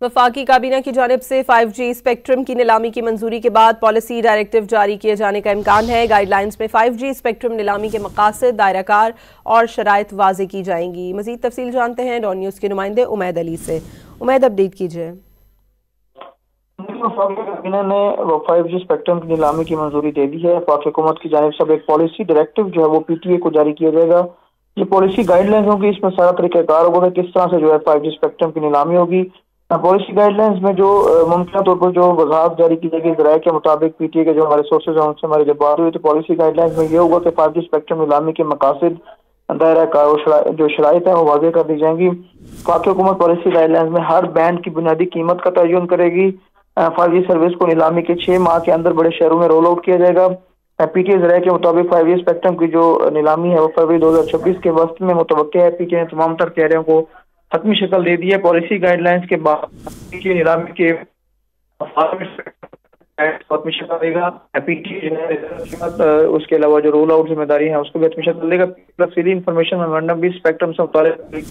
वफाकी काबीना की जानिब से 5G स्पेक्ट्रम की नीलामी की मंजूरी के बाद पॉलिसी डायरेक्टिव जारी किए जाने का इम्कान है। गाइडलाइंस में 5G स्पेक्ट्रम नीलामी के मकासद, दायराकार और शराइत वाज़े की जाएंगी। मजीद तफसील जानते हैं डॉन न्यूज़ के नुमाइंदे उमैद अली से। उमैद, अपडेट कीजिए। काबीना ने 5G स्पेक्ट्रम की नीलामी की मंजूरी दे दी है। वफाक हुकूमत की जानिब से एक पॉलिसी डायरेक्टिव जो है वो PTA को जारी किया जाएगा। ये पॉलिसी गाइडलाइंस होगी, इसमें सारा तरीकाकार होगा किस तरह से जो है 5G स्पेक्ट्रम की नीलामी होगी। पॉलिसी गाइडलाइंस में जो मुमकिन तौर पर जो वजाहत जारी की जाएगी जराये के मुताबिक PTA के जो हमारे सोर्सेज हैं उनसे हमारी जब बात हुई तो पॉलिसी गाइडलाइंस में ये होगा कि 5G स्पेक्ट्रम नीलामी के मकासद, दायरा कार जो शराइत है वो वाज़े कर दी जाएंगी। वफाक हुकूमत पॉलिसी गाइडलाइंस में हर बैंड की बुनियादी कीमत का तयन करेगी। 5G सर्विस को नीलामी के 6 माह के अंदर बड़े शहरों में रोल आउट किया जाएगा। PTA जराये के मुताबिक 5G स्पेक्ट्रम की जो नीलामी है वो फरवरी 2026 के वक्त में मुतवक्किल है। PTA ने तमाम तर तैयारियों को हतमी शक्ल दे दी है। पॉलिसी गाइडलाइंस के बाद PTA नीलामी के हतमी शक्ल देगा। PTA उसके अलावा जो रोल आउट जिम्मेदारी है उसको भी हतमी शक्ल देगा। तफसीली इंफॉर्मेशन मेमोरेंडम भी स्पेक्ट्रम से मुताल्लिक